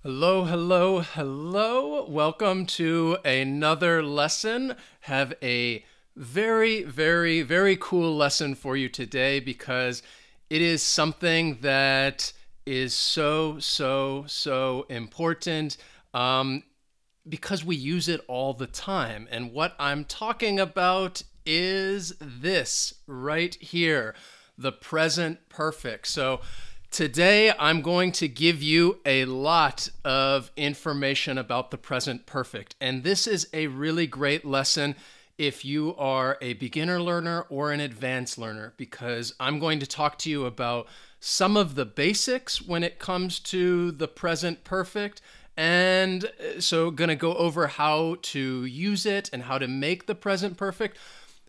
Hello, hello, hello. Welcome to another lesson. Have a very cool lesson for you today because it is something that is so important because we use it all the time. And what I'm talking about is this right here, the present perfect. So today, I'm going to give you a lot of information about the present perfect. And this is a really great lesson if you are a beginner learner or an advanced learner, because I'm going to talk to you about some of the basics when it comes to the present perfect. And so going to go over how to use it and how to make the present perfect.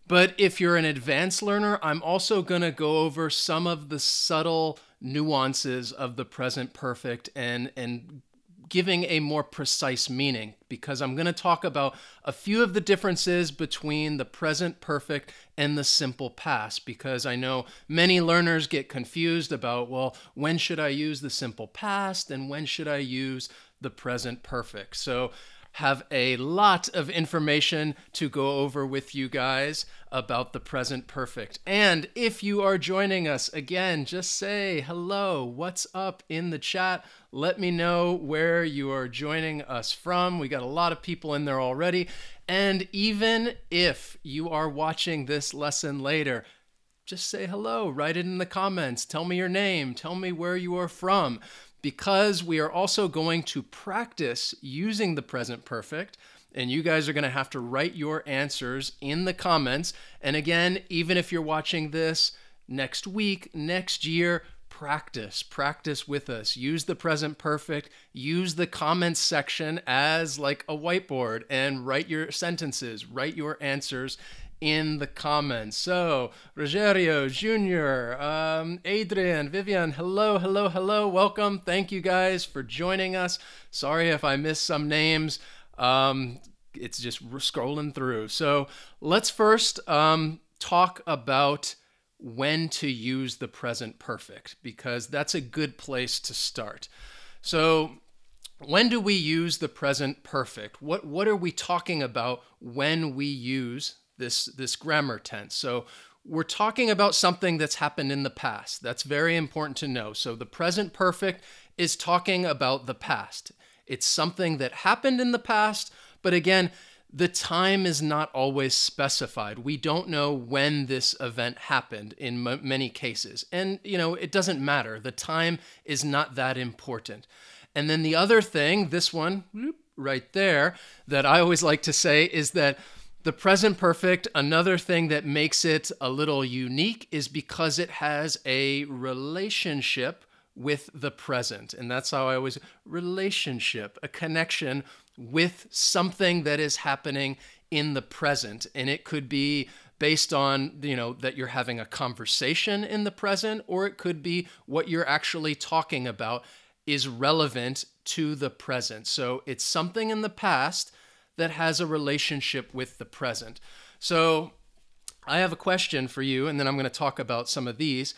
But if you're an advanced learner, I'm also going to go over some of the subtle nuances of the present perfect and giving a more precise meaning, because I'm going to talk about a few of the differences between the present perfect and the simple past, because I know many learners get confused about, well, when should I use the simple past and when should I use the present perfect? So have a lot of information to go over with you guys about the present perfect. And if you are joining us again, just say hello, what's up in the chat. Let me know where you are joining us from. We got a lot of people in there already. And even if you are watching this lesson later, just say hello, write it in the comments, tell me your name, tell me where you are from, because we are also going to practice using the present perfect, and you guys are going to have to write your answers in the comments. And again, even if you're watching this next week, next year, practice with us. Use the present perfect, use the comments section as like a whiteboard and write your sentences, write your answers in the comments. So, Rogerio, Junior, Adrian, Vivian, hello. Welcome. Thank you guys for joining us. Sorry if I missed some names. It's just scrolling through. So let's first talk about when to use the present perfect, because that's a good place to start. So when do we use the present perfect? What are we talking about when we use this grammar tense? So we're talking about something that's happened in the past. That's very important to know. So the present perfect is talking about the past. It's something that happened in the past, but again, the time is not always specified. We don't know when this event happened in many cases. And, it doesn't matter. The time is not that important. And then the other thing, this one right there, that I always like to say is that the present perfect, another thing that makes it a little unique is because it has a relationship with the present. And that's how I always, relationship, a connection with something that is happening in the present. And it could be based on, that you're having a conversation in the present, or it could be what you're actually talking about is relevant to the present. So it's something in the past that has a relationship with the present. So I have a question for you, and then I'm going to talk about some of these.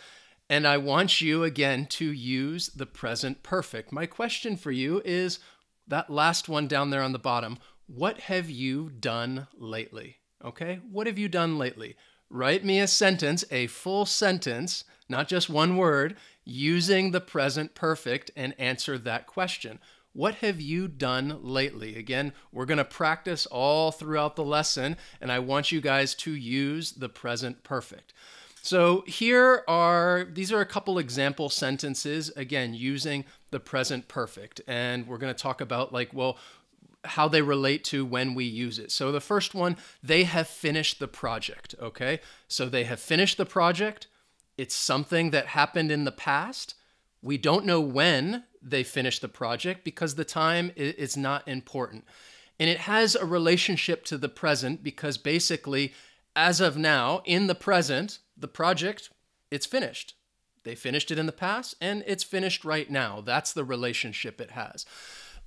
And I want you, again, to use the present perfect. My question for you is that last one down there on the bottom. What have you done lately? Okay, what have you done lately? Write me a sentence, a full sentence, not just one word, using the present perfect, and answer that question. What have you done lately? Again, we're going to practice all throughout the lesson, and I want you guys to use the present perfect. So these are a couple example sentences, again, using the present perfect. And we're going to talk about how they relate to when we use it. So the first one, they have finished the project, okay? So they have finished the project. It's something that happened in the past. We don't know when they finished the project because the time is not important. And it has a relationship to the present because basically, as of now, in the present, the project, it's finished. They finished it in the past and it's finished right now. That's the relationship it has.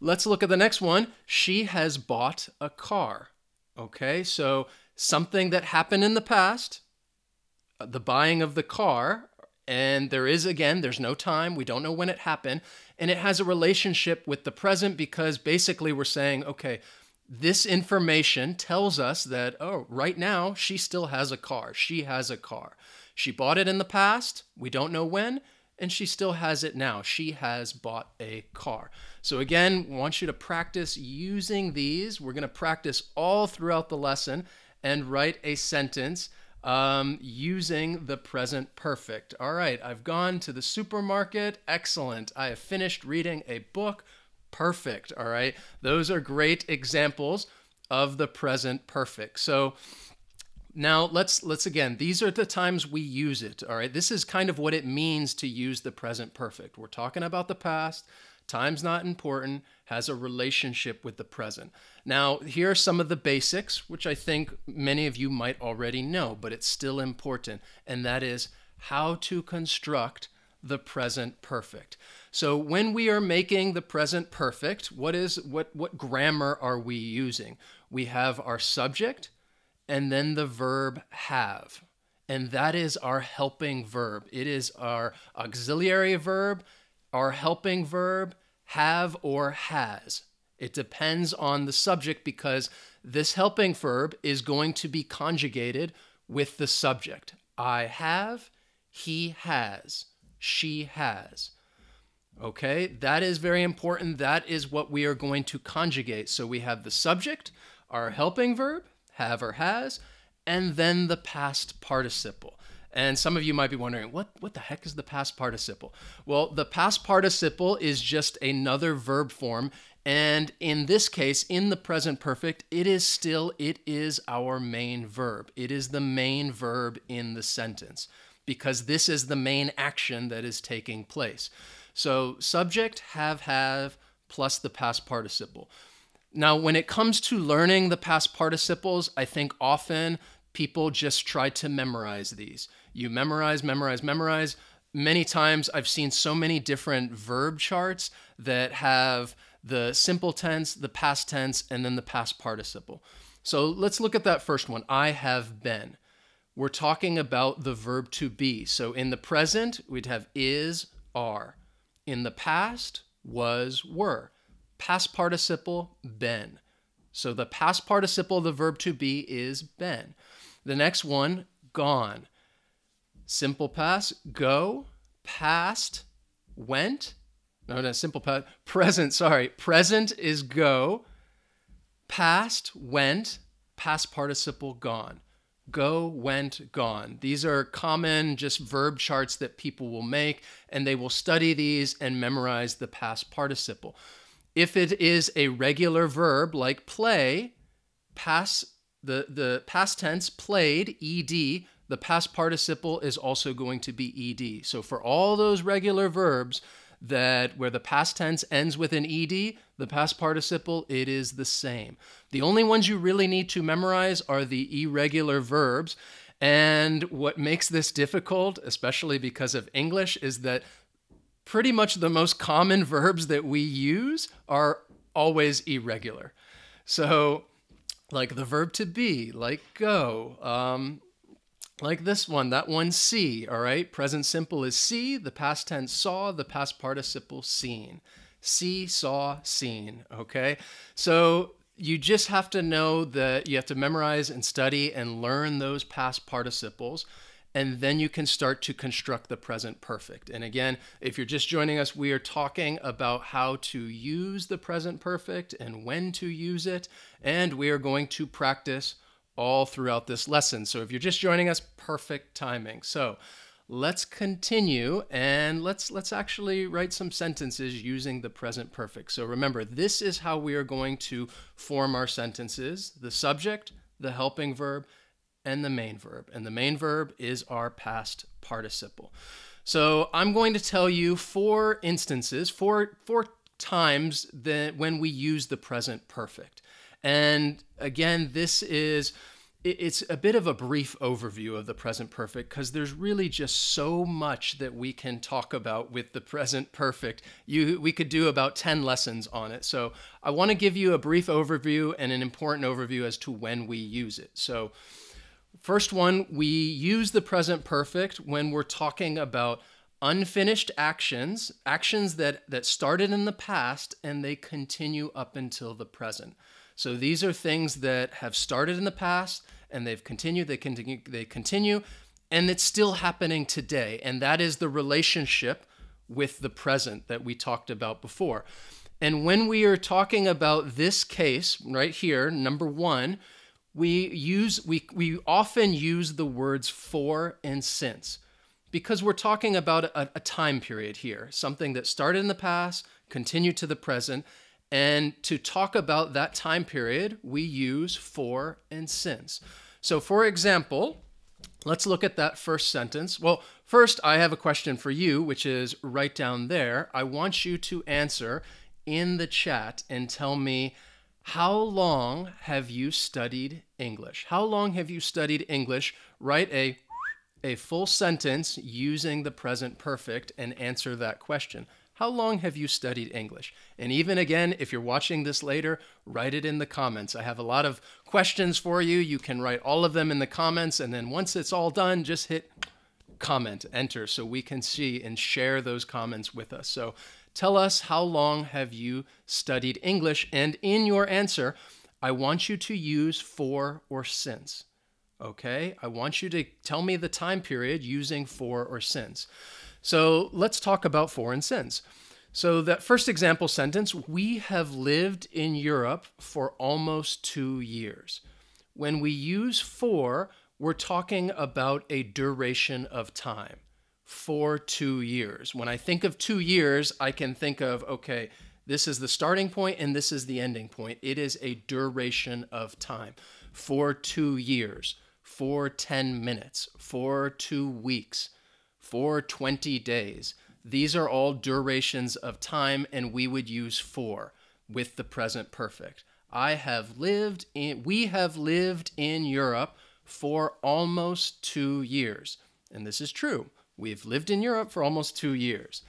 Let's look at the next one. She has bought a car. Okay, so something that happened in the past, the buying of the car, And there's no time. We don't know when it happened. And it has a relationship with the present because basically we're saying, okay, this information tells us that, oh, right now she still has a car. She has a car. She bought it in the past. We don't know when. And she still has it now. She has bought a car. So again, I want you to practice using these. We're going to practice all throughout the lesson and write a sentence using the present perfect. All right, I've gone to the supermarket. Excellent. I have finished reading a book. Perfect. All right, those are great examples of the present perfect. So now let's again, these are the times we use it. All right, this is kind of what it means to use the present perfect. We're talking about the past. Time's not important, has a relationship with the present. Now, here are some of the basics, which I think many of you might already know, but it's still important, and that is how to construct the present perfect. So when we are making the present perfect, what grammar are we using? We have our subject and then the verb have. And that is our helping verb. It is our auxiliary verb, our helping verb, have or has. It depends on the subject because this helping verb is going to be conjugated with the subject. I have, he has, she has. Okay, that is very important. That is what we are going to conjugate. So we have the subject, our helping verb, have or has, and then the past participle. And some of you might be wondering, what the heck is the past participle? Well, the past participle is just another verb form. And in this case, in the present perfect, it is our main verb. It is the main verb in the sentence because this is the main action that is taking place. So subject, have, plus the past participle. Now, when it comes to learning the past participles, I think often people just try to memorize these. You memorize. Many times I've seen so many different verb charts that have the simple tense, the past tense, and then the past participle. So let's look at that first one. I have been. We're talking about the verb to be. So in the present, we'd have is, are. In the past, was, were. Past participle, been. So the past participle of the verb to be is been. The next one, gone. Simple past, go. Past, went. No, simple past. Present, sorry. Present is go. Past, went. Past participle, gone. Go, went, gone. These are common just verb charts that people will make, and they will study these and memorize the past participle. If it is a regular verb like play, the past tense played, ed, the past participle is also going to be ed. So for all those regular verbs where the past tense ends with an ed, the past participle, it is the same. The only ones you really need to memorize are the irregular verbs. And what makes this difficult, especially because of English, is that pretty much the most common verbs that we use are always irregular. So like the verb to be, like go, like this one, that one see, all right? Present simple is see, the past tense saw, the past participle seen. See, saw, seen, okay? So you just have to know that you have to memorize and study and learn those past participles, and then you can start to construct the present perfect. And again, if you're just joining us, we are talking about how to use the present perfect and when to use it, and we are going to practice all throughout this lesson. So if you're just joining us, perfect timing. So let's continue and let's actually write some sentences using the present perfect. So remember, this is how we are going to form our sentences: the subject, the helping verb, and the main verb. And the main verb is our past participle. So I'm going to tell you four instances, four times when we use the present perfect. And again, it's a bit of a brief overview of the present perfect because there's really just so much that we can talk about with the present perfect. We could do about 10 lessons on it. So I want to give you a brief overview and an important overview as to when we use it. So First one, we use the present perfect when we're talking about unfinished actions, actions that started in the past and they continue up until the present. So these are things that have started in the past and they continue, and it's still happening today. And that is the relationship with the present that we talked about before. And when we are talking about this case right here, number one, we often use the words for and since, because we're talking about a time period here, something that started in the past, continued to the present. And to talk about that time period, we use for and since. So for example, let's look at that first sentence. Well, first I have a question for you, which is right down there. I want you to answer in the chat and tell me, how long have you studied English? How long have you studied English? Write a full sentence using the present perfect and answer that question. How long have you studied English? And even again, if you're watching this later, write it in the comments. I have a lot of questions for you. You can write all of them in the comments, and then once it's all done, just hit comment, enter, so we can see and share those comments with us. So tell us, how long have you studied English? And in your answer, I want you to use for or since. Okay? I want you to tell me the time period using for or since. So let's talk about for and since. So that first example sentence, we have lived in Europe for almost 2 years. When we use for, we're talking about a duration of time. For 2 years. When I think of 2 years, I can think of, okay, this is the starting point and this is the ending point. It is a duration of time. For 2 years, for 10 minutes, for 2 weeks, for 20 days. These are all durations of time, and we would use for with the present perfect. We have lived in Europe for almost 2 years. And this is true. We've lived in Europe for almost 2 years.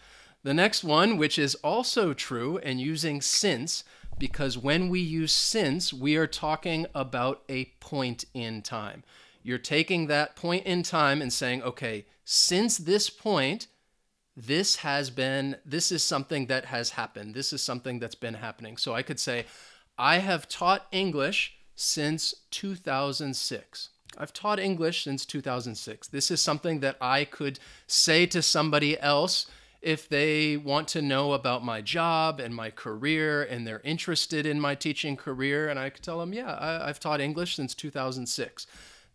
The next one, which is also true, and using since, because when we use since, we are talking about a point in time. You're taking that point in time and saying, okay, since this point, this is something that has happened. This is something that's been happening. So I could say, I have taught English since 2006. I've taught English since 2006. This is something that I could say to somebody else if they want to know about my job and my career and they're interested in my teaching career. And I could tell them, yeah, I've taught English since 2006.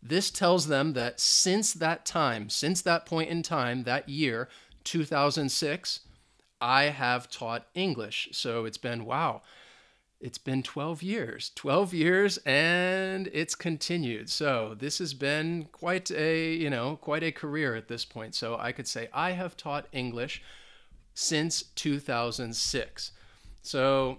This tells them that since that time, since that point in time, that year, 2006, I have taught English. So it's been, wow, it's been 12 years. 12 years, and it's continued. So this has been quite a career at this point. So I could say I have taught English since 2006. So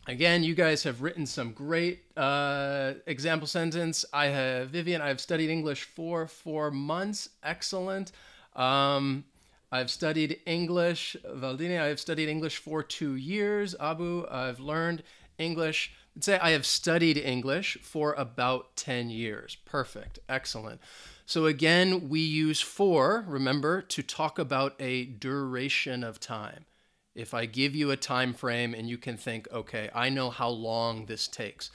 again, you guys have written some great example sentence. Vivian, I've studied English for 4 months. Excellent. I've studied English. Valdine, I have studied English for 2 years. Abu, I've learned English. Let's say I have studied English for about 10 years. Perfect. Excellent. So again, we use for, remember, to talk about a duration of time. If I give you a time frame and you can think, okay, I know how long this takes.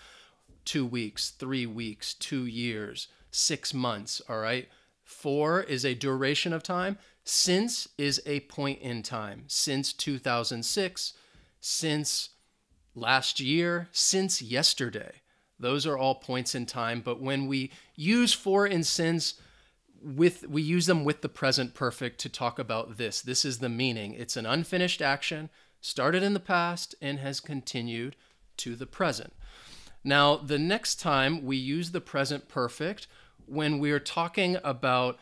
2 weeks, 3 weeks, 2 years, 6 months, all right? For is a duration of time. Since is a point in time. Since 2006, since last year, since yesterday. Those are all points in time. But when we use for and since, we use them with the present perfect to talk about this. This is the meaning. It's an unfinished action, started in the past, and has continued to the present. Now, the next time we use the present perfect when we're talking about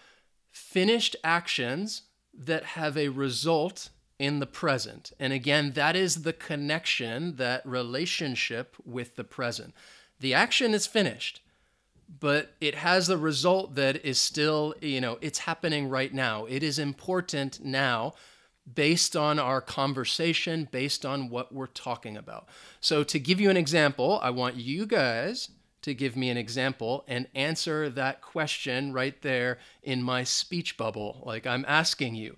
finished actions that have a result in the present. And again, that is the connection, that relationship with the present. The action is finished, but it has the result that is still, it's happening right now. It is important now based on our conversation, based on what we're talking about. So to give you an example, I want you guys to give me an example and answer that question right there in my speech bubble, like I'm asking you.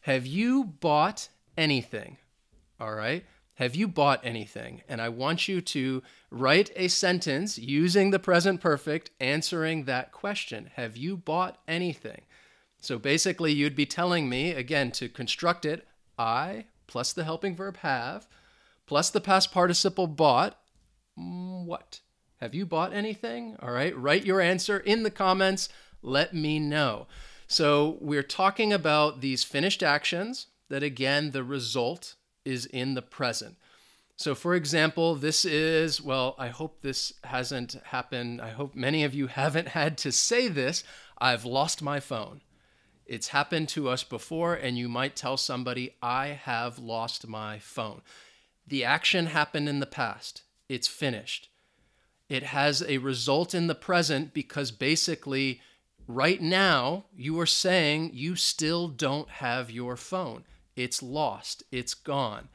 Have you bought anything? All right. Have you bought anything? And I want you to write a sentence using the present perfect answering that question. Have you bought anything? So basically, you'd be telling me, again, to construct it, I plus the helping verb have plus the past participle bought. What? Have you bought anything? All right. Write your answer in the comments. Let me know. So we're talking about these finished actions that, again, the result is in the present. So for example, this is, well, I hope this hasn't happened. I hope many of you haven't had to say this. I've lost my phone. It's happened to us before, and you might tell somebody, I have lost my phone. The action happened in the past. It's finished. It has a result in the present because basically right now you are saying you still don't have your phone. It's lost. It's gone.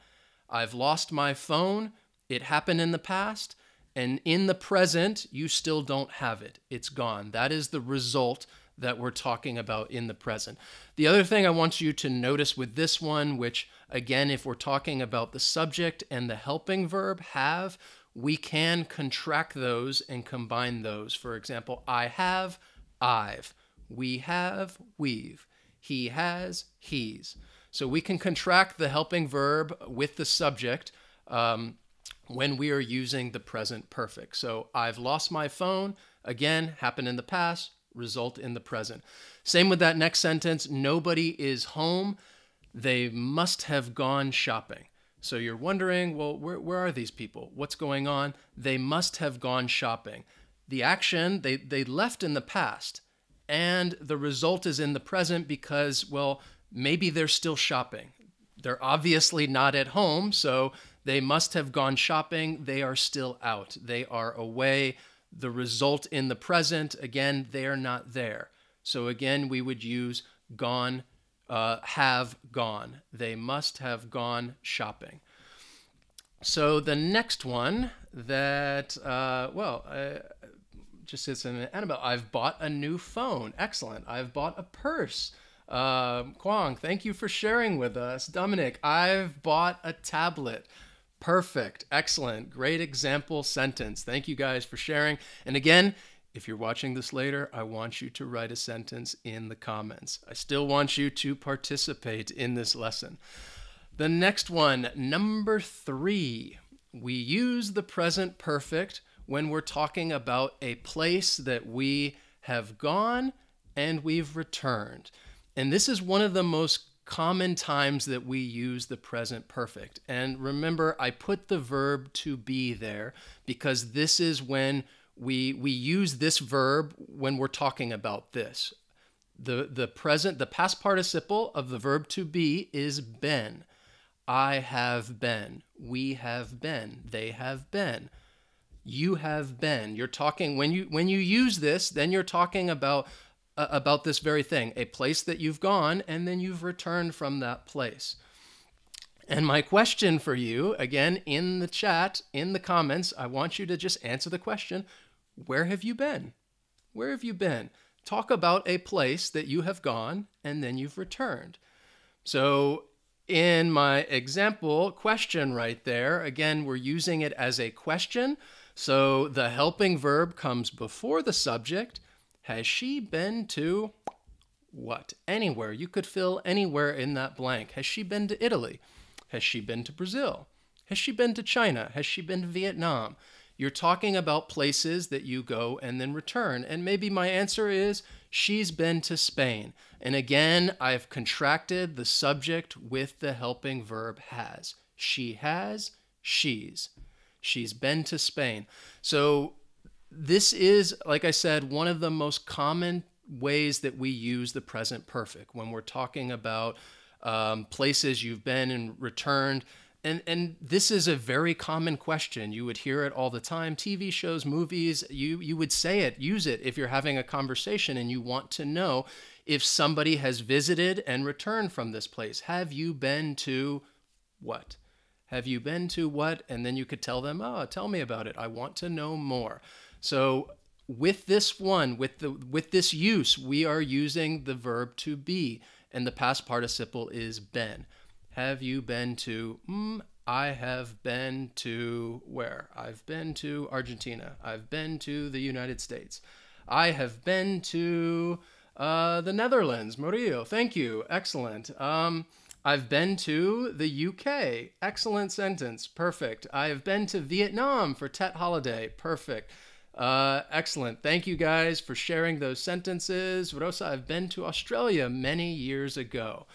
I've lost my phone. It happened in the past. And in the present, you still don't have it. It's gone. That is the result that we're talking about in the present. The other thing I want you to notice with this one, which again, if we're talking about the subject and the helping verb have, we can contract those and combine those. For example, I have, I've. We have, we've. He has, he's. So we can contract the helping verb with the subject when we are using the present perfect. So I've lost my phone, again, happened in the past, result in the present. Same with that next sentence, nobody is home. They must have gone shopping. So you're wondering, well, where are these people? What's going on? They must have gone shopping. The action, they left in the past, and the result is in the present because, well, maybe they're still shopping. They're obviously not at home, so they must have gone shopping. They are still out. They are away. The result in the present, again, they are not there. So again, we would use gone, have gone. They must have gone shopping. So the next one that, just as an Annabelle, I've bought a new phone. Excellent. I've bought a purse. Kwong, thank you for sharing with us. Dominic, I've bought a tablet. Perfect. Excellent. Great example sentence. Thank you guys for sharing. And again, if you're watching this later, I want you to write a sentence in the comments. I still want you to participate in this lesson. The next one, number 3. We use the present perfect when we're talking about a place that we have gone and we've returned. And this is one of the most common times that we use the present perfect. And remember, I put the verb to be there because this is when we use this verb when we're talking about this. The past participle of the verb to be is been. I have been. We have been. They have been. You have been. You're talking, when you use this, then you're talking about this very thing, a place that you've gone and then you've returned from that place. And my question for you, again, in the chat, in the comments, I want you to just answer the question, where have you been? Where have you been? Talk about a place that you have gone and then you've returned. So in my example question right there, again, we're using it as a question. So the helping verb comes before the subject. Has she been to what? Anywhere. You could fill anywhere in that blank. Has she been to Italy? Has she been to Brazil? Has she been to China? Has she been to Vietnam? You're talking about places that you go and then return. And maybe my answer is, she's been to Spain. And again, I've contracted the subject with the helping verb has. She has, she's. She's been to Spain. So this is, like I said, one of the most common ways that we use the present perfect when we're talking about places you've been and returned. And this is a very common question. You would hear it all the time. TV shows, movies, you would say it, use it if you're having a conversation and you want to know if somebody has visited and returned from this place. Have you been to what? Have you been to what? And then you could tell them, oh, tell me about it. I want to know more. So with this one, with this use, we are using the verb to be, and the past participle is been. Have you been to? I have been to where? I've been to Argentina. I've been to the United States. I have been to the Netherlands. Murillo, thank you. Excellent. I've been to the UK. Excellent sentence. Perfect. I have been to Vietnam for Tet holiday. Perfect. Excellent. Thank you guys for sharing those sentences. Rosa, I've been to Australia many years ago.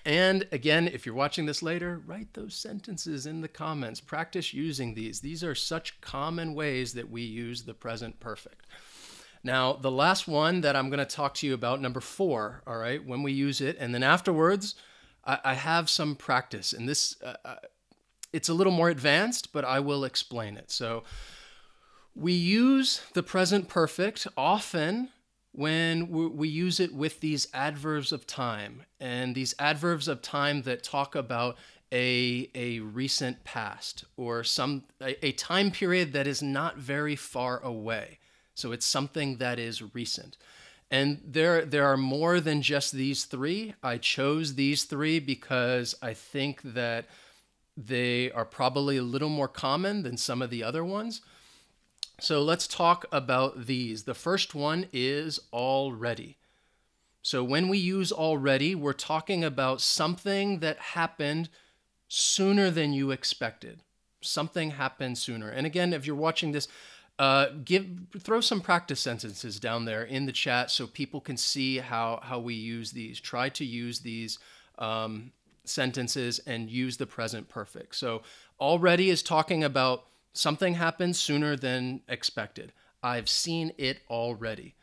And again, if you're watching this later, write those sentences in the comments. Practice using these. These are such common ways that we use the present perfect. Now, the last one that I'm going to talk to you about, number 4, all right, when we use it, and then afterwards, I have some practice. And this, it's a little more advanced, but I will explain it. So we use the present perfect often when we use it with these adverbs of time, and these adverbs of time that talk about a recent past or a time period that is not very far away. So it's something that is recent. And there are more than just these 3. I chose these 3 because I think that they are probably a little more common than some of the other ones. So let's talk about these. The first one is already. So when we use already, we're talking about something that happened sooner than you expected. Something happened sooner. And again, if you're watching this, throw some practice sentences down there in the chat so people can see how we use these. Try to use these sentences and use the present perfect. So already is talking about something happened sooner than expected. I've seen it already.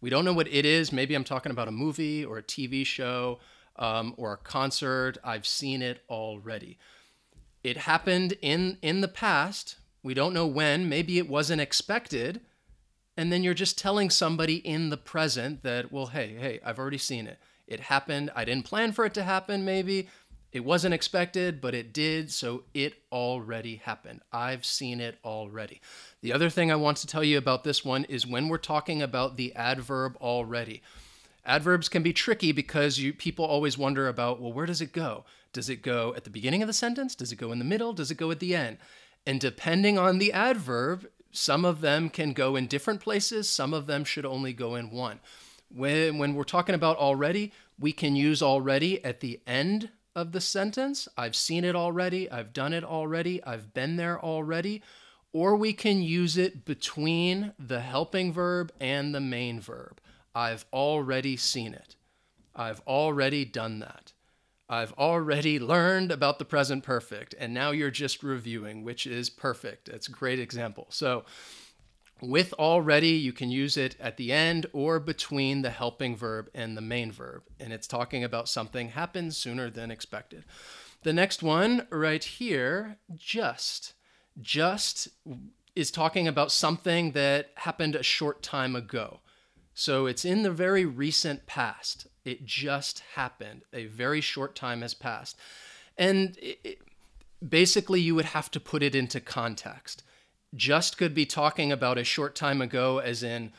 We don't know what it is. Maybe I'm talking about a movie or a TV show or a concert. I've seen it already. It happened in the past. We don't know when. Maybe it wasn't expected. And then you're just telling somebody in the present that, well, hey, I've already seen it. It happened. I didn't plan for it to happen, maybe. It wasn't expected, but it did, so it already happened. I've seen it already. The other thing I want to tell you about this one is when we're talking about the adverb already. Adverbs can be tricky because people always wonder about, well, where does it go? Does it go at the beginning of the sentence? Does it go in the middle? Does it go at the end? And depending on the adverb, some of them can go in different places. Some of them should only go in one. When we're talking about already, we can use already at the end of the sentence. I've seen it already. I've done it already. I've been there already. Or we can use it between the helping verb and the main verb. I've already seen it. I've already done that. I've already learned about the present perfect, and now you're just reviewing, which is perfect. It's a great example. So with already, you can use it at the end or between the helping verb and the main verb. And it's talking about something happened sooner than expected. The next one right here, just. Just is talking about something that happened a short time ago. So it's in the very recent past. It just happened. A very short time has passed. And basically, you would have to put it into context. Just could be talking about a short time ago as in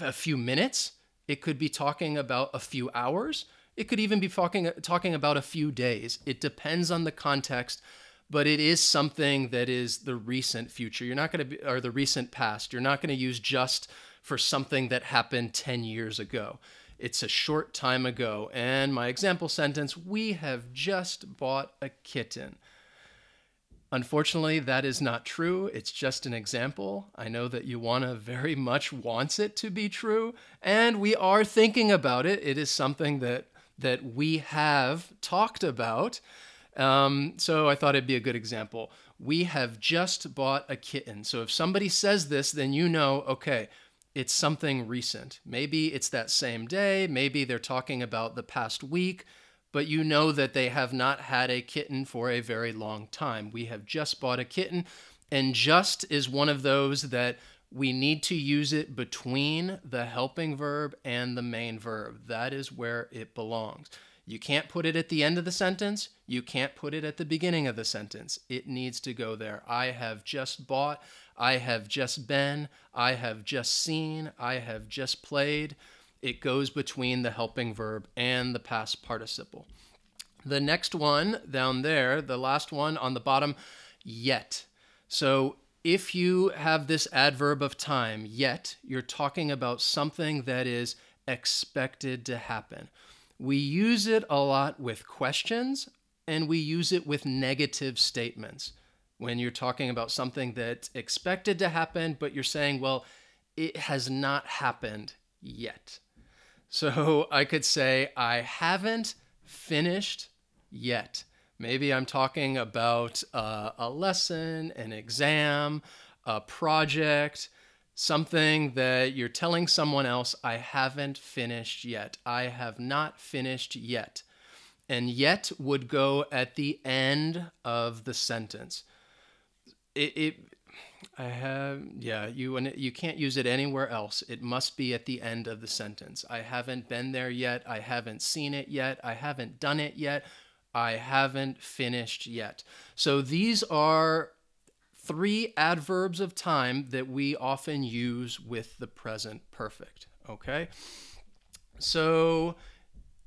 a few minutes. It could be talking about a few hours. It could even be talking about a few days. It depends on the context, but it is something that is the recent future. You're not going to or the recent past. You're not going to use just for something that happened 10 years ago. It's a short time ago. And my example sentence, we have just bought a kitten. Unfortunately, that is not true. It's just an example. I know that Ioana very much wants it to be true, and we are thinking about it. It is something that we have talked about. So I thought it'd be a good example. We have just bought a kitten. So if somebody says this, then you know, okay, it's something recent. Maybe it's that same day. Maybe they're talking about the past week. But you know that they have not had a kitten for a very long time. We have just bought a kitten, and just is one of those that we need to use it between the helping verb and the main verb. That is where it belongs. You can't put it at the end of the sentence. You can't put it at the beginning of the sentence. It needs to go there. I have just bought. I have just been, I have just seen, I have just played. It goes between the helping verb and the past participle. The next one down there, the last one on the bottom, yet. So if you have this adverb of time, yet, you're talking about something that is expected to happen. We use it a lot with questions, and we use it with negative statements. When you're talking about something that's expected to happen, but you're saying, well, it has not happened yet. So I could say, I haven't finished yet. Maybe I'm talking about a lesson, an exam, a project, something that you're telling someone else, I haven't finished yet. I have not finished yet. And yet would go at the end of the sentence. You can't use it anywhere else. It must be at the end of the sentence. I haven't been there yet. I haven't seen it yet. I haven't done it yet. I haven't finished yet. So these are 3 adverbs of time that we often use with the present perfect, okay? So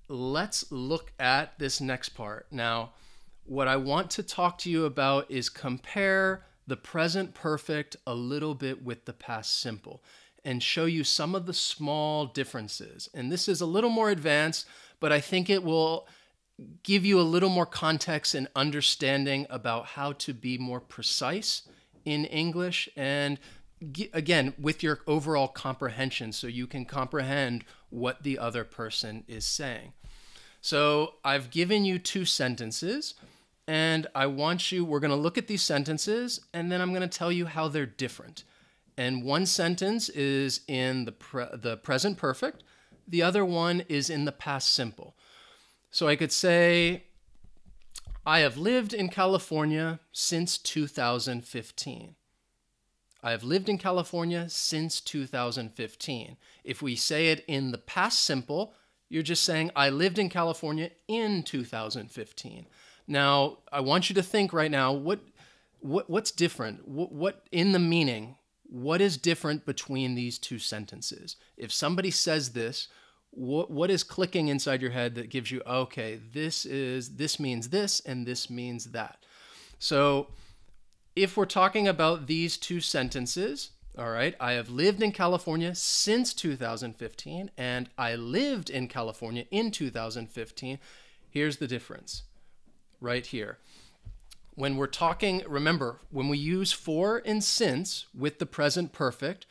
let's look at this next part. Now, what I want to talk to you about is compare the present perfect a little bit with the past simple and show you some of the small differences. And this is a little more advanced, but I think it will give you a little more context and understanding about how to be more precise in English and again, with your overall comprehension so you can comprehend what the other person is saying. So I've given you 2 sentences and we're going to look at these sentences and then I'm going to tell you how they're different. And one sentence is in the present perfect. The other one is in the past simple. So I could say, I have lived in California since 2015. I have lived in California since 2015. If we say it in the past simple, you're just saying, I lived in California in 2015. Now, I want you to think right now, what's different? What in the meaning, what is different between these 2 sentences? If somebody says this, what is clicking inside your head that gives you, okay, this means this and this means that. So if we're talking about these 2 sentences, all right, I have lived in California since 2015 and I lived in California in 2015. Here's the difference right here. When we're talking, remember, when we use for and since with the present perfect,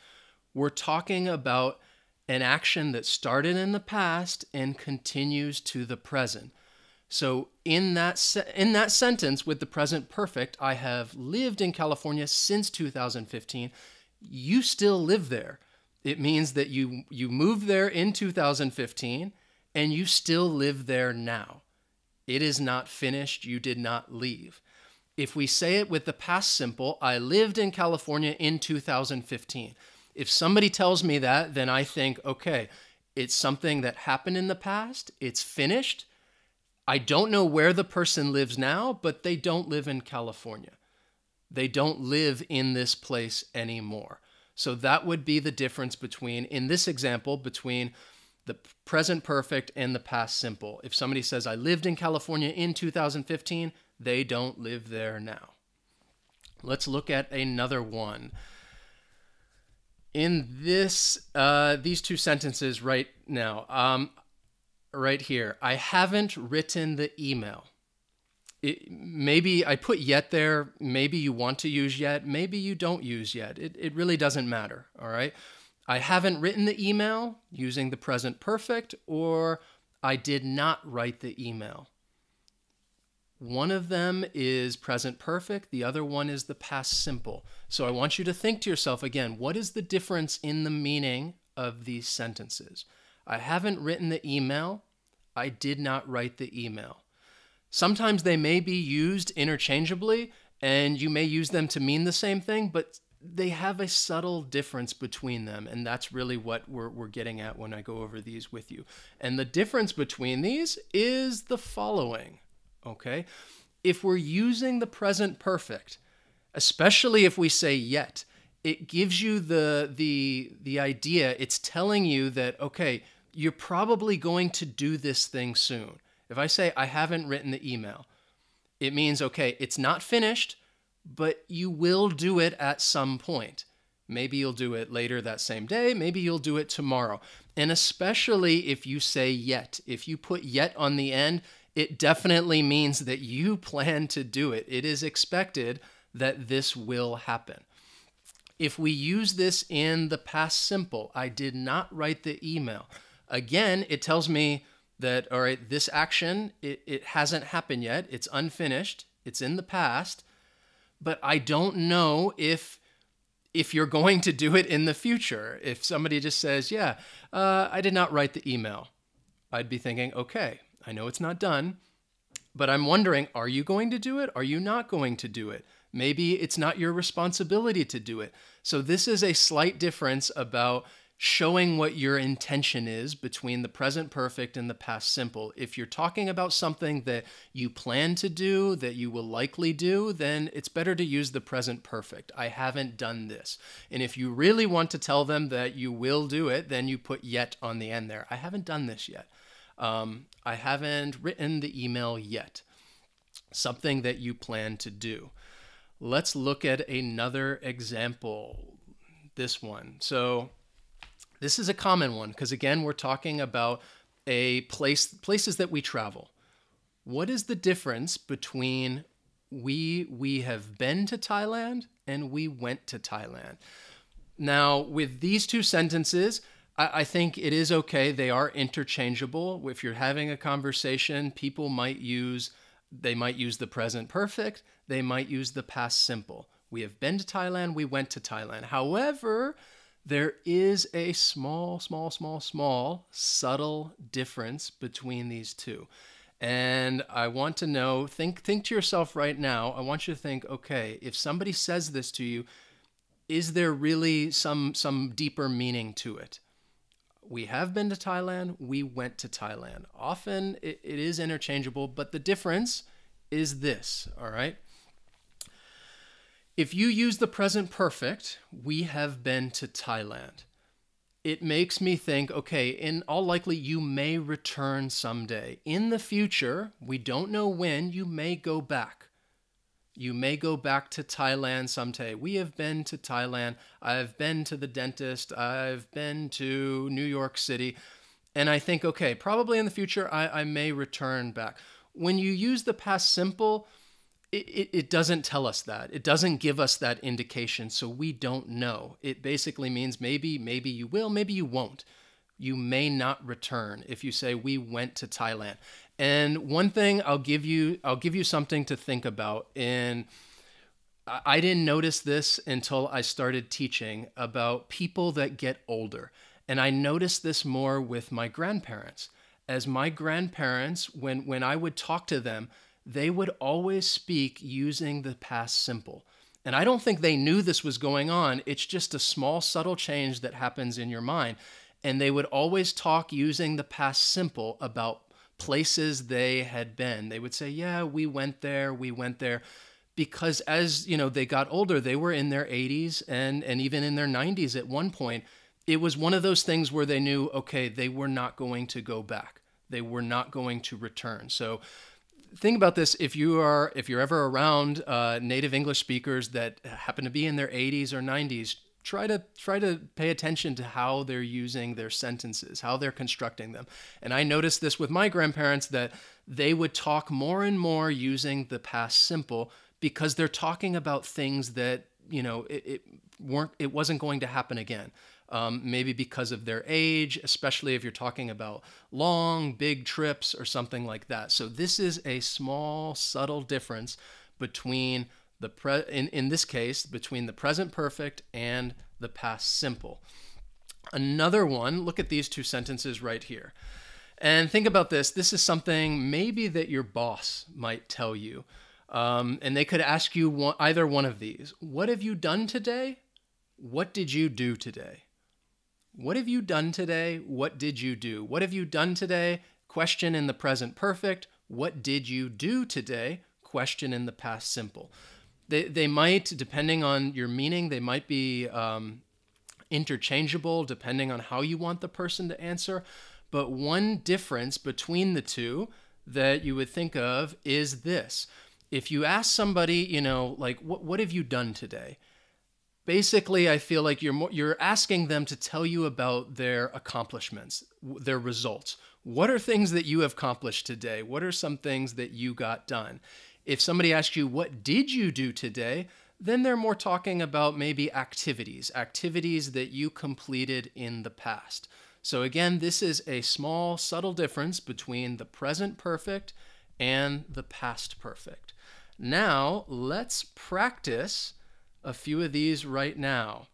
we're talking about an action that started in the past and continues to the present. So in that sentence with the present perfect, I have lived in California since 2015. You still live there. It means that you moved there in 2015 and you still live there now. It is not finished. You did not leave. If we say it with the past simple, I lived in California in 2015. If somebody tells me that, then I think, okay, it's something that happened in the past. It's finished. I don't know where the person lives now, but they don't live in California. They don't live in this place anymore. So that would be the difference between, in this example, between the present perfect and the past simple. If somebody says, I lived in California in 2015, they don't live there now. Let's look at another one. In these 2 sentences right now, right here, I haven't written the email. Maybe I put yet there. Maybe you want to use yet. Maybe you don't use yet. It really doesn't matter, all right? I haven't written the email using the present perfect, or I did not write the email. One of them is present perfect. The other one is the past simple. So I want you to think to yourself again, what is the difference in the meaning of these sentences? I haven't written the email. I did not write the email. Sometimes they may be used interchangeably and you may use them to mean the same thing, but they have a subtle difference between them. And that's really what we're getting at when I go over these with you. And the difference between these is the following. Okay, if we're using the present perfect, especially if we say yet, it gives you the idea. It's telling you that, okay, you're probably going to do this thing soon. If I say I haven't written the email, it means, okay, it's not finished, but you will do it at some point. Maybe you'll do it later that same day. Maybe you'll do it tomorrow. And especially if you say yet, if you put yet on the end, it definitely means that you plan to do it. It is expected that this will happen. If we use this in the past simple, I did not write the email. Again, it tells me that, all right, this action, it hasn't happened yet. It's unfinished. It's in the past. But I don't know if you're going to do it in the future. If somebody just says, yeah, I did not write the email, I'd be thinking, okay, I know it's not done, but I'm wondering, are you going to do it? Are you not going to do it? Maybe it's not your responsibility to do it. So this is a slight difference about showing what your intention is between the present perfect and the past simple. If you're talking about something that you plan to do, that you will likely do, then it's better to use the present perfect. I haven't done this. And if you really want to tell them that you will do it, then you put yet on the end there. I haven't done this yet. I haven't written the email yet. Something that you plan to do. Let's look at another example. This one. So this is a common one because, again, we're talking about places that we travel. What is the difference between we have been to Thailand and we went to Thailand? Now, with these two sentences, I think it is okay. They are interchangeable. If you're having a conversation, people might use the present perfect. They might use the past simple. We have been to Thailand. We went to Thailand. However, there is a small, subtle difference between these two. And I want to know, think to yourself right now, I want you to think, okay, if somebody says this to you, is there really some deeper meaning to it? We have been to Thailand, we went to Thailand. Often it is interchangeable, but the difference is this, all right? If you use the present perfect, we have been to Thailand, it makes me think, okay, in all likely, you may return someday. In the future, we don't know when, you may go back. You may go back to Thailand someday. We have been to Thailand. I've been to the dentist. I've been to New York City. And I think, okay, probably in the future, I may return back. When you use the past simple, it doesn't tell us that. It doesn't give us that indication, so we don't know. It basically means maybe you will, maybe you won't. You may not return if you say we went to Thailand. And one thing I'll give you something to think about. And I didn't notice this until I started teaching about people that get older. And I noticed this more with my grandparents. As my grandparents, when I would talk to them, they would always speak using the past simple. And I don't think they knew this was going on. It's just a small, subtle change that happens in your mind. And they would always talk using the past simple about places they had been. They would say, yeah, we went there. Because as they got older, they were in their 80s and even in their 90s at one point. It was one of those things where they knew, okay, they were not going to go back. They were not going to return. So think about this. If you're ever around native English speakers that happen to be in their 80s or 90s, try to pay attention to how they're using their sentences, how they're constructing them. And I noticed this with my grandparents, that they would talk more and more using the past simple because they're talking about things that it wasn't going to happen again. Maybe because of their age, especially if you're talking about long, big trips or something like that. So this is a small, subtle difference between in this case, between the present perfect and the past simple. Another one, look at these two sentences right here. And think about this. This is something maybe that your boss might tell you. And they could ask you either one of these. What have you done today? What did you do today? What have you done today? What did you do? What have you done today? Question in the present perfect. What did you do today? Question in the past simple. They might, depending on your meaning, they might be interchangeable depending on how you want the person to answer. But one difference between the two that you would think of is this. If you ask somebody, like, what have you done today? Basically, I feel like you're asking them to tell you about their accomplishments, their results. What are things that you have accomplished today? What are some things that you got done? If somebody asks you, what did you do today? Then they're more talking about maybe activities that you completed in the past. So again, this is a small, subtle difference between the present perfect and the past perfect. Now, let's practice a few of these right now.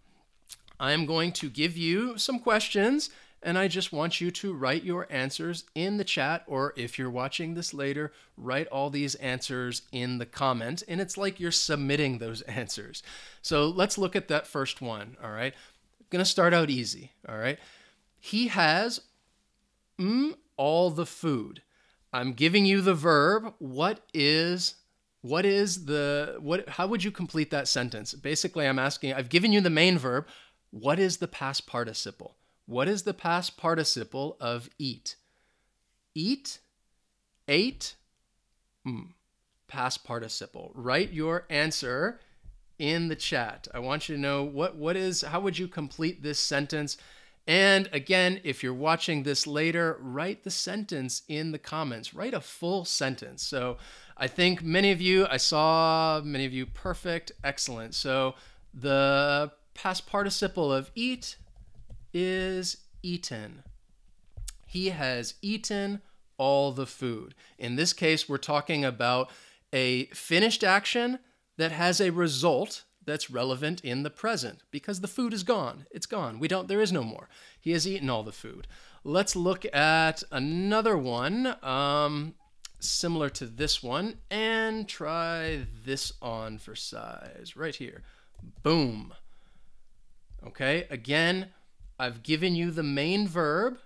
I'm going to give you some questions, and I just want you to write your answers in the chat, or if you're watching this later, write all these answers in the comment, and it's like you're submitting those answers. So let's look at that first one, all right? I'm going to start out easy, all right? He has all the food. I'm giving you the verb. How would you complete that sentence? Basically, I'm asking, I've given you the main verb. What is the past participle? What is the past participle of eat? Eat, ate, past participle. Write your answer in the chat. I want you to know how would you complete this sentence? And again, if you're watching this later, write the sentence in the comments. Write a full sentence. So I think I saw many of you, perfect, excellent. So the past participle of eat is eaten. He has eaten all the food. In this case, we're talking about a finished action that has a result that's relevant in the present because the food is gone. It's gone. There is no more. He has eaten all the food. Let's look at another one similar to this one and try this on for size right here. Boom. Okay, again, I've given you the main verb.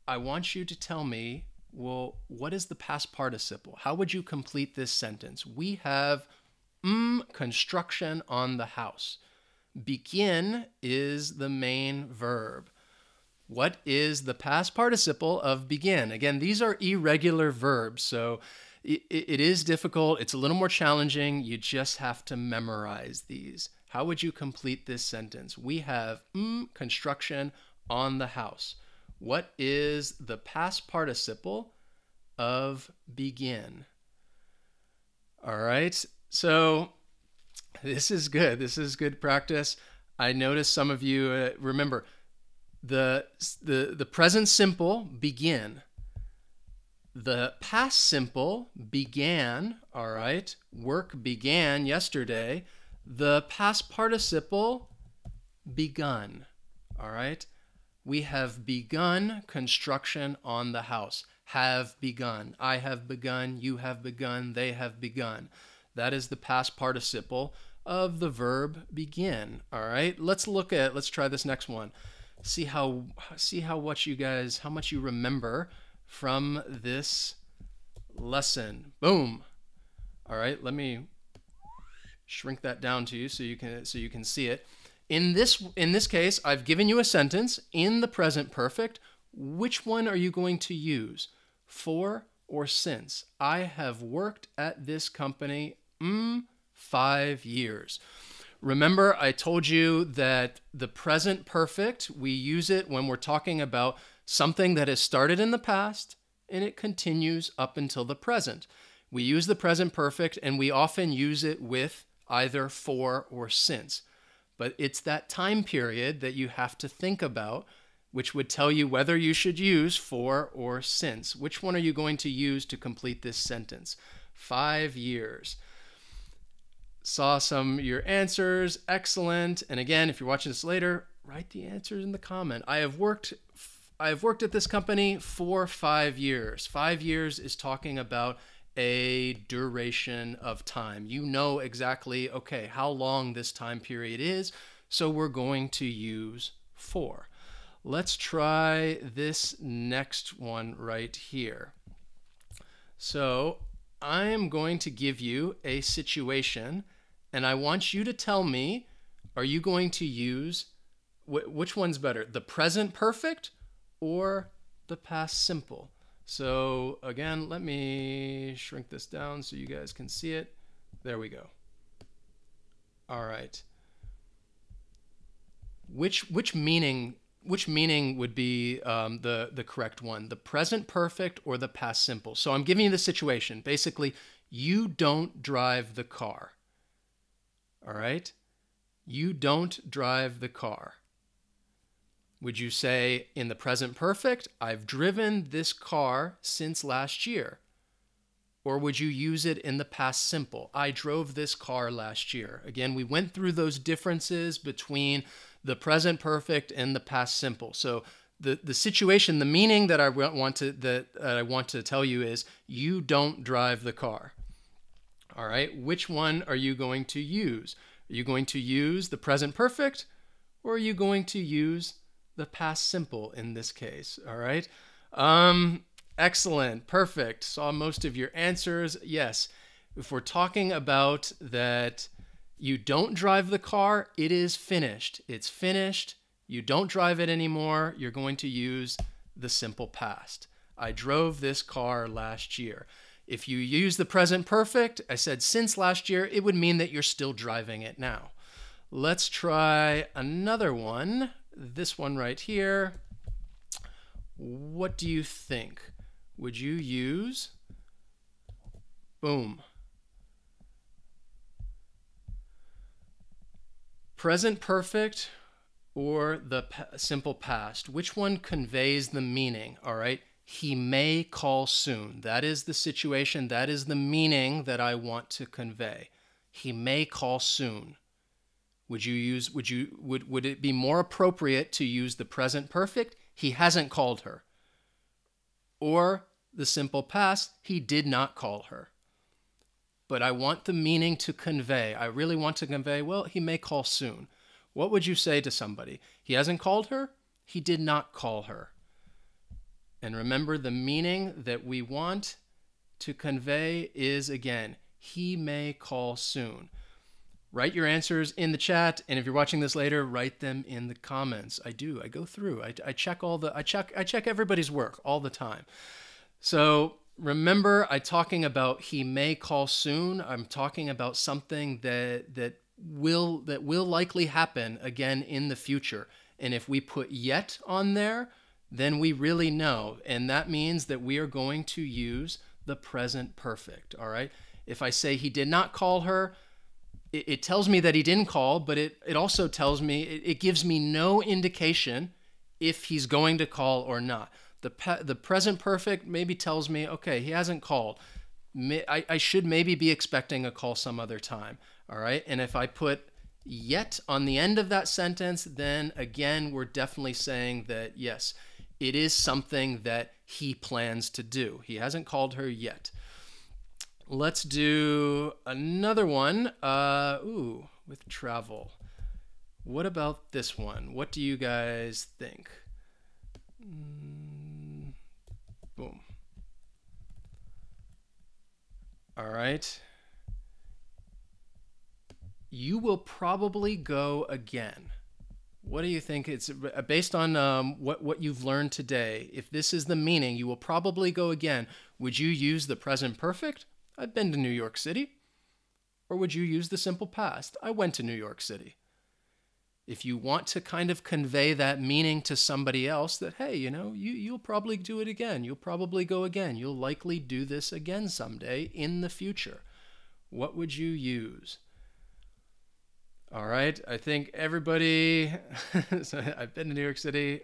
I want you to tell me, well, what is the past participle? How would you complete this sentence? We have construction on the house. Begin is the main verb. What is the past participle of begin? Again, these are irregular verbs, so it is difficult. It's a little more challenging. You just have to memorize these. How would you complete this sentence? We have construction on the house. What is the past participle of begin? All right. So this is good. This is good practice. I noticed some of you remember the present simple begin. The past simple began. All right. Work began yesterday. The past participle begun. All right. We have begun construction on the house. Have begun. I have begun. You have begun. They have begun. That is the past participle of the verb begin. All right, let's try this next one. See how much you remember from this lesson. Boom. All right, let me shrink that down to you so you can see it. In this case, I've given you a sentence in the present perfect. Which one are you going to use? For or since? I have worked at this company 5 years. Remember, I told you that the present perfect, we use it when we're talking about something that has started in the past and it continues up until the present. We use the present perfect and we often use it with either for or since. But it's that time period that you have to think about, which would tell you whether you should use for or since. Which one are you going to use to complete this sentence? 5 years. Saw some of your answers. Excellent. And again, if you're watching this later, write the answers in the comment. I have worked at this company for 5 years. 5 years is talking about a duration of time. You know exactly, okay, how long this time period is, so we're going to use for. Let's try this next one right here. So I'm going to give you a situation, And I want you to tell me, are you going to use, which one's better, the present perfect or the past simple? So again, let me shrink this down so you guys can see it. There we go. All right. Which meaning would be the correct one? The present perfect or the past simple? So I'm giving you the situation. Basically, you don't drive the car. All right? You don't drive the car. Would you say in the present perfect, I've driven this car since last year? Or would you use it in the past simple? I drove this car last year. Again, we went through those differences between the present perfect and the past simple. So the situation, the meaning that I want to tell you is you don't drive the car. All right, which one are you going to use? Are you going to use the present perfect, or are you going to use the past simple in this case? All right. Excellent. Perfect. Saw most of your answers. Yes. If we're talking about that you don't drive the car, it is finished. It's finished. You don't drive it anymore. You're going to use the simple past. I drove this car last year. If you use the present perfect, I said since last year, it would mean that you're still driving it now. Let's try another one. This one right here. What do you think? Would you use, boom, present perfect or the simple past? Which one conveys the meaning? All right. He may call soon. That is the situation. That is the meaning that I want to convey. He may call soon. Would it be more appropriate to use the present perfect? He hasn't called her. Or the simple past, he did not call her. But I want the meaning to convey. I really want to convey, well, he may call soon. What would you say to somebody? He hasn't called her? He did not call her. And remember, the meaning that we want to convey is, again, he may call soon. Write your answers in the chat, and if you're watching this later, write them in the comments. I do. I go through. I check everybody's work all the time. So remember, I'm talking about he may call soon. I'm talking about something that will likely happen again in the future. And if we put yet on there, then we really know, and that means that we are going to use the present perfect. All right. If I say he did not call her, it tells me that he didn't call, but it also tells me, it gives me no indication if he's going to call or not. The present perfect maybe tells me, okay, he hasn't called. I should maybe be expecting a call some other time. All right. And if I put yet on the end of that sentence, then again, we're definitely saying that, yes, it is something that he plans to do. He hasn't called her yet. Let's do another one. With travel. What about this one? What do you guys think? Boom. All right. You will probably go again. What do you think? It's based on what you've learned today. If this is the meaning, you will probably go again. Would you use the present perfect? I've been to New York City. Or would you use the simple past? I went to New York City. If you want to kind of convey that meaning to somebody else that, hey, you'll probably do it again. You'll probably go again. You'll likely do this again someday in the future. What would you use? All right. I think everybody, I've been to New York City.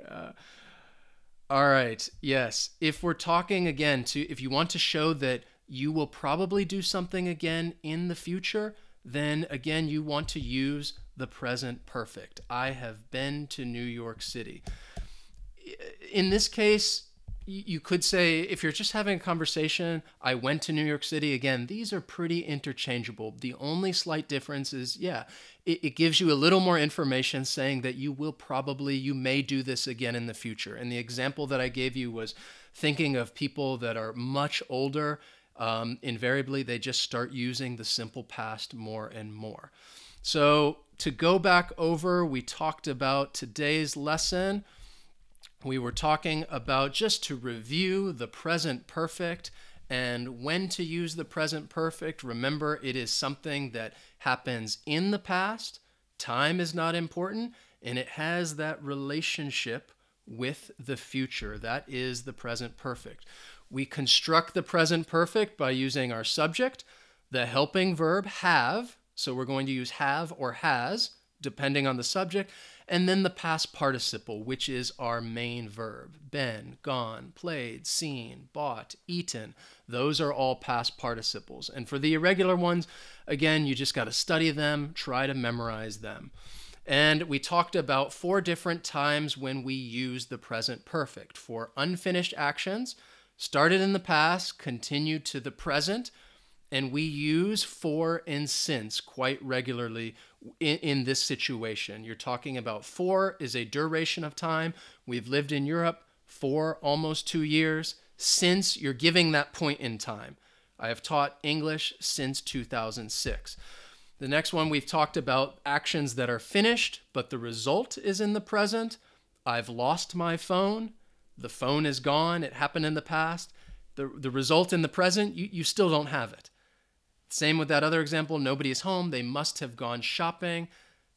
All right. Yes. If we're talking again if you want to show that you will probably do something again in the future, then again, you want to use the present perfect. I have been to New York City. In this case, you could say, if you're just having a conversation, I went to New York City. Again, these are pretty interchangeable. The only slight difference is, it gives you a little more information saying that you may do this again in the future. And the example that I gave you was thinking of people that are much older. invariably they just start using the simple past more and more. So to go back over, we talked about today's lesson. We were talking about, just to review, the present perfect and when to use the present perfect. Remember, it is something that happens in the past. Time is not important, and it has that relationship with the future. That is the present perfect. We construct the present perfect by using our subject, the helping verb have, so we're going to use have or has, depending on the subject, and then the past participle, which is our main verb. Been, gone, played, seen, bought, eaten. Those are all past participles. And for the irregular ones, again, you just got to study them, try to memorize them. And we talked about 4 different times when we use the present perfect. For unfinished actions, started in the past, continued to the present, and we use for and since quite regularly in this situation. You're talking about for is a duration of time. We've lived in Europe for almost 2 years. Since, you're giving that point in time. I have taught English since 2006. The next one, we've talked about actions that are finished, but the result is in the present. I've lost my phone. The phone is gone. It happened in the past. The result in the present, you still don't have it. Same with that other example, nobody is home. They must have gone shopping.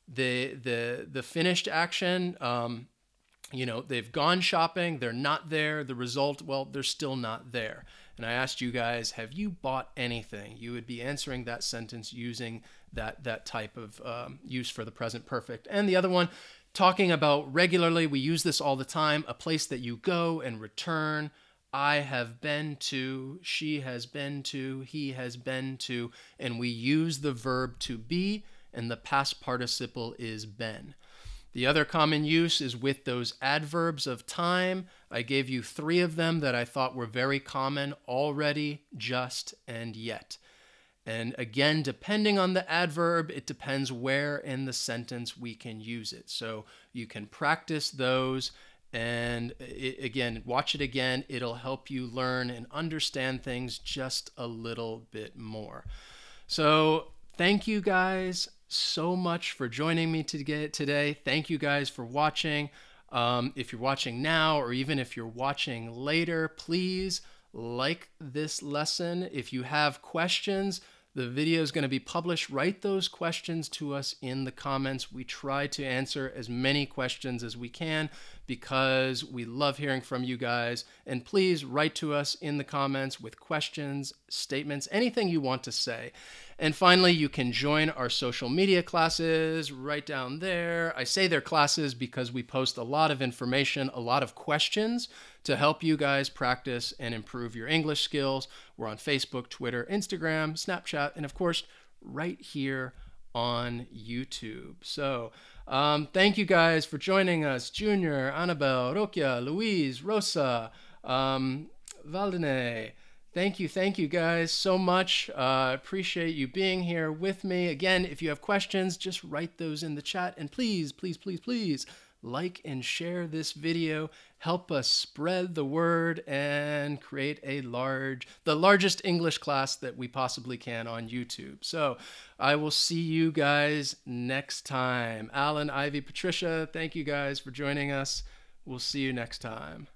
The finished action, they've gone shopping. They're not there. The result, well, they're still not there. And I asked you guys, have you bought anything? You would be answering that sentence using that type of use for the present perfect. And the other one, talking about regularly, we use this all the time, a place that you go and return. I have been to, she has been to, he has been to, and we use the verb to be, and the past participle is been. The other common use is with those adverbs of time. I gave you 3 of them that I thought were very common: already, just, and yet. And again, depending on the adverb, it depends where in the sentence we can use it. So you can practice those. And again, watch it again. It'll help you learn and understand things just a little bit more. So thank you guys so much for joining me today. Thank you guys for watching. If you're watching now, or even if you're watching later, please like this lesson. If you have questions, the video is going to be published. Write those questions to us in the comments. We try to answer as many questions as we can because we love hearing from you guys. And please write to us in the comments with questions, statements, anything you want to say. And finally, you can join our social media classes right down there. I say they're classes because we post a lot of information, a lot of questions to help you guys practice and improve your English skills. We're on Facebook, Twitter, Instagram, Snapchat, and of course, right here on YouTube. So thank you guys for joining us. Junior, Annabelle, Rokia, Louise, Rosa, Valdene. Thank you guys so much. Appreciate you being here with me. Again, if you have questions, just write those in the chat. And please, please, please, please like and share this video. Help us spread the word and create the largest English class that we possibly can on YouTube. So I will see you guys next time. Alan, Ivy, Patricia, thank you guys for joining us. We'll see you next time.